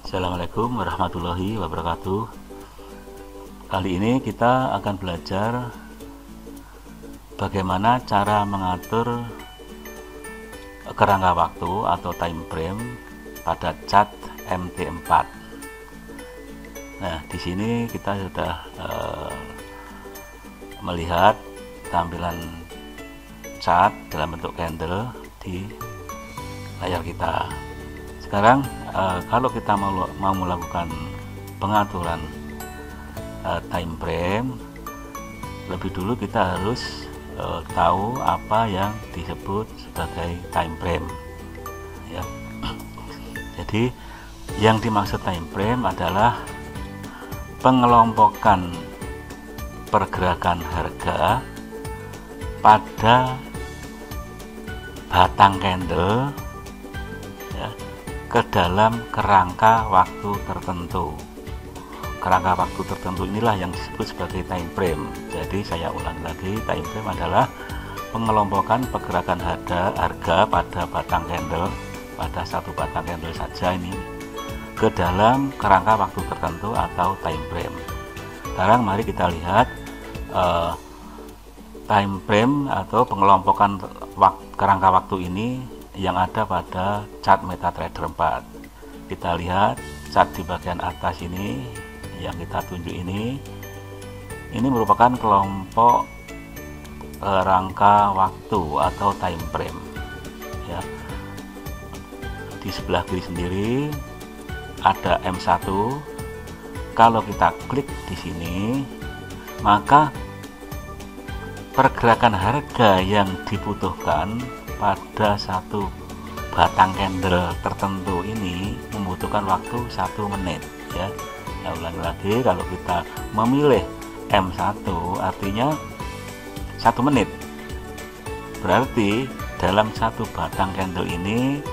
Assalamualaikum warahmatullahi wabarakatuh. Kali ini kita akan belajar bagaimana cara mengatur kerangka waktu atau time frame pada chart MT4. Nah, di sini kita sudah melihat tampilan chart dalam bentuk candle di layar kita. Sekarang kalau kita mau melakukan pengaturan time frame, lebih dulu kita harus tahu apa yang disebut sebagai time frame, ya. Jadi yang dimaksud time frame adalah pengelompokan pergerakan harga pada batang candle, ya, ke dalam kerangka waktu tertentu. Kerangka waktu tertentu inilah yang disebut sebagai time frame. Jadi saya ulang lagi, time frame adalah pengelompokan pergerakan harga pada batang candle, pada satu batang candle saja ini, ke dalam kerangka waktu tertentu atau time frame. Sekarang mari kita lihat time frame atau pengelompokan kerangka waktu ini yang ada pada chart MetaTrader 4. Kita lihat chart di bagian atas ini yang kita tunjuk ini merupakan kelompok kerangka waktu atau time frame, ya. Di sebelah kiri sendiri ada M1. Kalau kita klik di sini, maka pergerakan harga yang dibutuhkan pada satu batang candle tertentu ini membutuhkan waktu 1 menit, ya. Saya ulangi lagi, kalau kita memilih M1 artinya 1 menit. Berarti dalam satu batang candle ini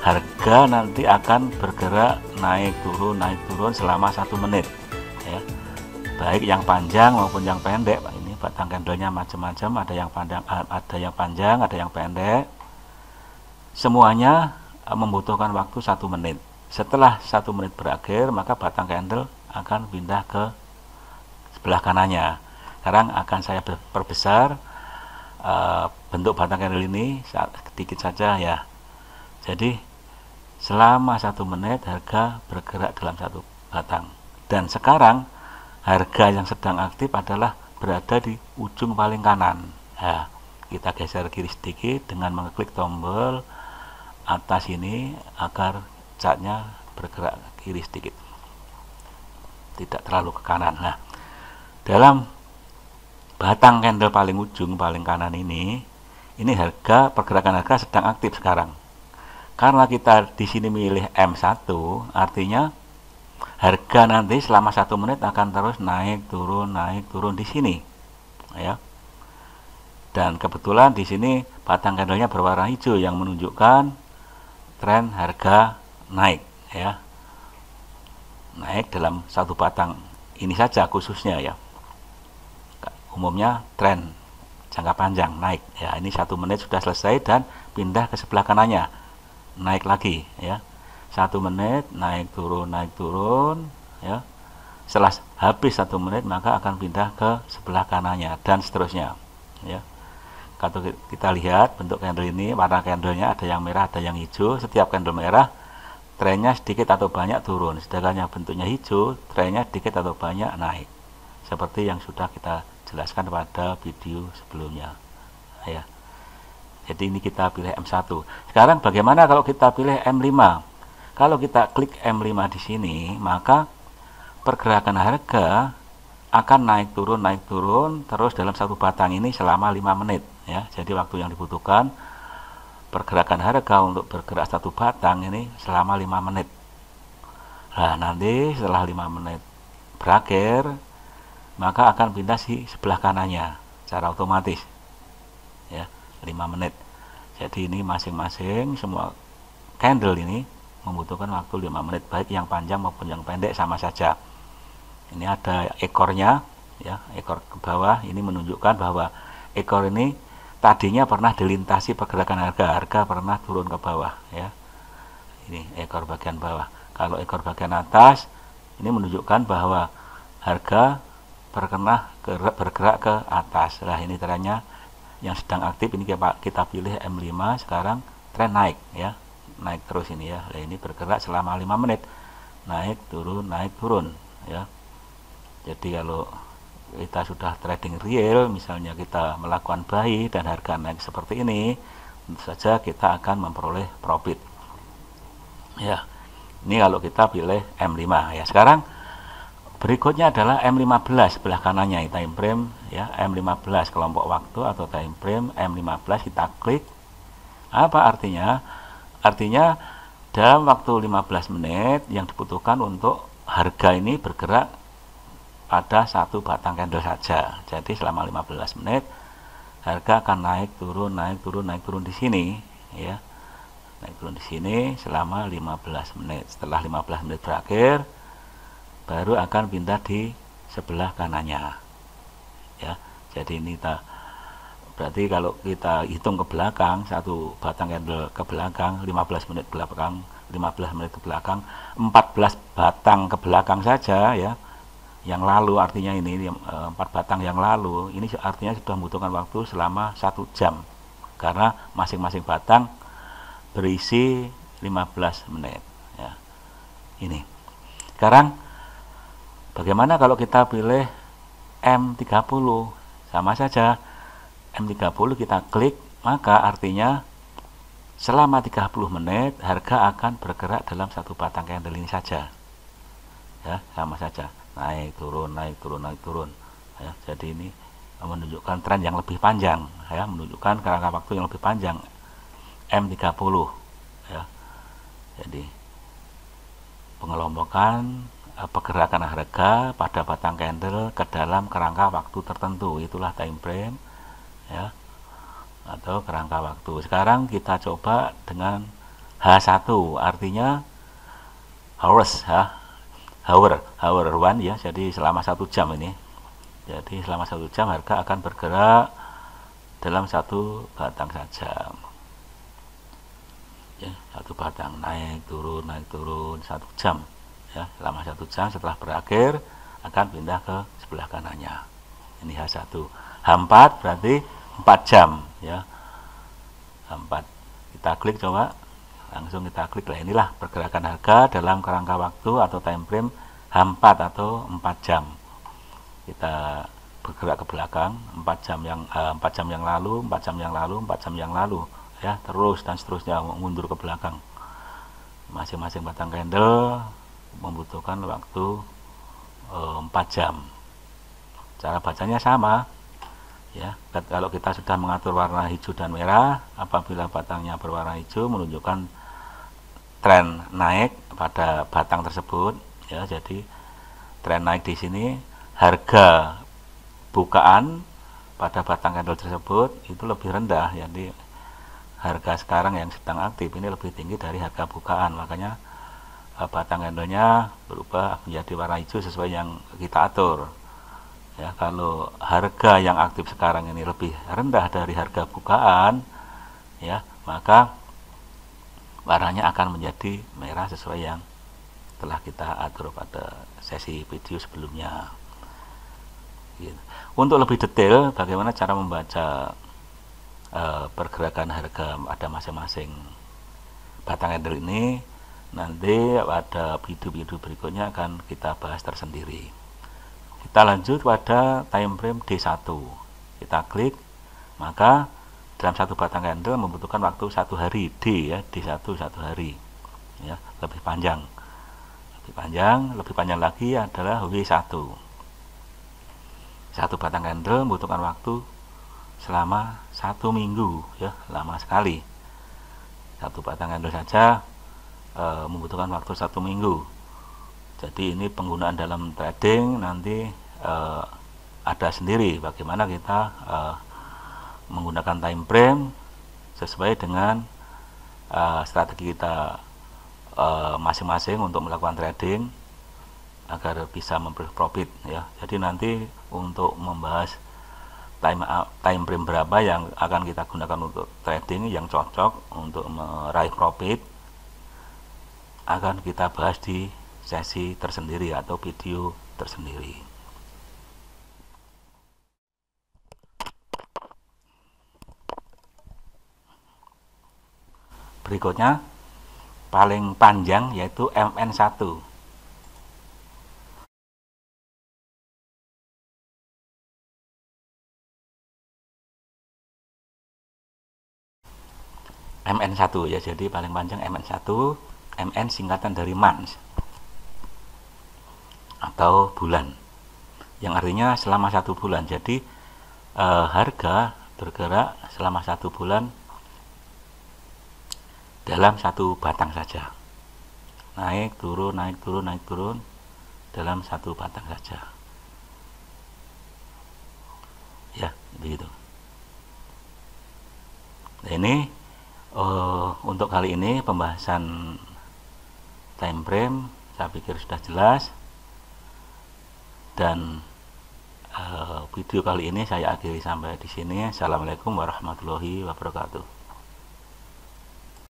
harga nanti akan bergerak naik turun selama 1 menit, ya. Baik yang panjang maupun yang pendek. Ini batang candlenya macam-macam, ada yang panjang, ada yang pendek. Semuanya membutuhkan waktu 1 menit. Setelah 1 menit berakhir, maka batang candle akan pindah ke sebelah kanannya. Sekarang akan saya perbesar bentuk batang candle ini sedikit saja, ya. Jadi selama 1 menit harga bergerak dalam satu batang. Dan sekarang harga yang sedang aktif adalah berada di ujung paling kanan. Nah, kita geser kiri sedikit dengan mengklik tombol atas ini agar chartnya bergerak kiri sedikit, tidak terlalu ke kanan. Nah, dalam batang candle paling ujung paling kanan ini pergerakan harga sedang aktif sekarang. Karena kita di sini milih M1, artinya harga nanti selama 1 menit akan terus naik turun di sini, ya. Dan kebetulan di sini batang candlenya berwarna hijau yang menunjukkan tren harga naik, ya. Naik dalam satu batang ini saja khususnya, ya. Umumnya tren jangka panjang naik, ya. Ini 1 menit sudah selesai dan pindah ke sebelah kanannya, naik lagi, ya. 1 menit naik turun, ya. Setelah habis 1 menit maka akan pindah ke sebelah kanannya dan seterusnya, ya. Kalau kita lihat bentuk candle ini, warna candlenya ada yang merah, ada yang hijau. Setiap candle merah trennya sedikit atau banyak turun, sedangkan yang bentuknya hijau trennya sedikit atau banyak naik, seperti yang sudah kita jelaskan pada video sebelumnya, ya. Jadi ini kita pilih M1. Sekarang bagaimana kalau kita pilih M5? Kalau kita klik M5 di sini, maka pergerakan harga akan naik turun terus dalam satu batang ini selama 5 menit, ya. Jadi waktu yang dibutuhkan pergerakan harga untuk bergerak satu batang ini selama 5 menit. Nah, nanti setelah 5 menit berakhir, maka akan pindah di sebelah kanannya secara otomatis, ya, 5 menit. Jadi ini masing-masing semua candle ini membutuhkan waktu 5 menit, baik yang panjang maupun yang pendek sama saja. Ini ada ekornya, ya, ekor ke bawah. Ini menunjukkan bahwa ekor ini tadinya pernah dilintasi pergerakan harga pernah turun ke bawah, ya. Ini ekor bagian bawah. Kalau ekor bagian atas ini menunjukkan bahwa harga bergerak ke atas. Nah, ini trennya yang sedang aktif, ini kita pilih M5. Sekarang tren naik ya, naik terus ini ya. Nah, ini bergerak selama 5 menit, naik turun ya. Jadi kalau kita sudah trading real, misalnya kita melakukan buy dan harga naik seperti ini, tentu saja kita akan memperoleh profit ya. Ini kalau kita pilih M5 ya. Sekarang berikutnya adalah M15 sebelah kanannya, time frame ya. M15 kelompok waktu atau time frame M15, kita klik. Apa artinya? Artinya dalam waktu 15 menit yang dibutuhkan untuk harga ini bergerak pada satu batang candle saja. Jadi selama 15 menit harga akan naik turun di sini ya. Naik turun di sini selama 15 menit. Setelah 15 menit berakhir, baru akan pindah di sebelah kanannya ya. Jadi ini berarti kalau kita hitung ke belakang, satu batang candle ke belakang, 15 menit ke belakang, 14 batang ke belakang saja ya, yang lalu, artinya ini 4 batang yang lalu, ini artinya sudah membutuhkan waktu selama 1 jam, karena masing-masing batang berisi 15 menit ya. Ini sekarang bagaimana kalau kita pilih M30? Sama saja, M30 kita klik, maka artinya selama 30 menit harga akan bergerak dalam satu batang candle ini saja ya. Sama saja, naik turun ya. Jadi ini menunjukkan tren yang lebih panjang ya, menunjukkan kerangka waktu yang lebih panjang, M30 ya. Jadi pengelompokan pergerakan harga pada batang candle ke dalam kerangka waktu tertentu, itulah time frame ya, atau kerangka waktu. Sekarang kita coba dengan H1, artinya hours ya, hour 1 ya. Jadi selama 1 jam ini. Jadi selama 1 jam harga akan bergerak dalam satu batang saja ya, satu batang naik turun 1 jam ya. Selama 1 jam setelah berakhir akan pindah ke sebelah kanannya. Ini H1. H4 berarti 4 jam ya. H4 kita klik, coba langsung kita klik. Lah, inilah pergerakan harga dalam kerangka waktu atau time frame H4 atau 4 jam. Kita bergerak ke belakang 4 jam yang lalu, 4 jam yang lalu, 4 jam yang lalu ya, terus dan seterusnya mundur ke belakang. Masing-masing batang candle membutuhkan waktu 4 jam. Cara bacanya sama ya. Kalau kita sudah mengatur warna hijau dan merah, apabila batangnya berwarna hijau menunjukkan tren naik pada batang tersebut ya. Jadi tren naik di sini, harga bukaan pada batang candle tersebut itu lebih rendah. Jadi harga sekarang yang sedang aktif ini lebih tinggi dari harga bukaan, makanya batang candlenya berubah menjadi warna hijau sesuai yang kita atur ya. Kalau harga yang aktif sekarang ini lebih rendah dari harga bukaan ya, maka warnanya akan menjadi merah sesuai yang telah kita atur pada sesi video sebelumnya gitu. Untuk lebih detail bagaimana cara membaca pergerakan harga pada masing-masing batang candle ini, nanti pada video-video berikutnya akan kita bahas tersendiri. Kita lanjut pada time frame D1. Kita klik, maka dalam satu batang candle membutuhkan waktu 1 hari. D ya, D1 1 hari ya, lebih panjang lagi adalah W1. Satu batang candle membutuhkan waktu selama 1 minggu ya, lama sekali. Satu batang candle saja membutuhkan waktu 1 minggu. Jadi ini penggunaan dalam trading nanti ada sendiri bagaimana kita menggunakan time frame sesuai dengan strategi kita masing-masing untuk melakukan trading agar bisa memperoleh profit ya. Jadi nanti untuk membahas time frame berapa yang akan kita gunakan untuk trading yang cocok untuk meraih profit, akan kita bahas di sesi tersendiri atau video tersendiri. Berikutnya paling panjang yaitu MN1. MN1 ya, jadi paling panjang MN1. MN singkatan dari months atau bulan, yang artinya selama 1 bulan. Jadi harga bergerak selama 1 bulan dalam 1 batang saja, naik turun naik turun naik turun dalam 1 batang saja ya, begitu. Nah, ini untuk kali ini pembahasan time frame saya pikir sudah jelas, dan video kali ini saya akhiri sampai di sini. Assalamualaikum warahmatullahi wabarakatuh.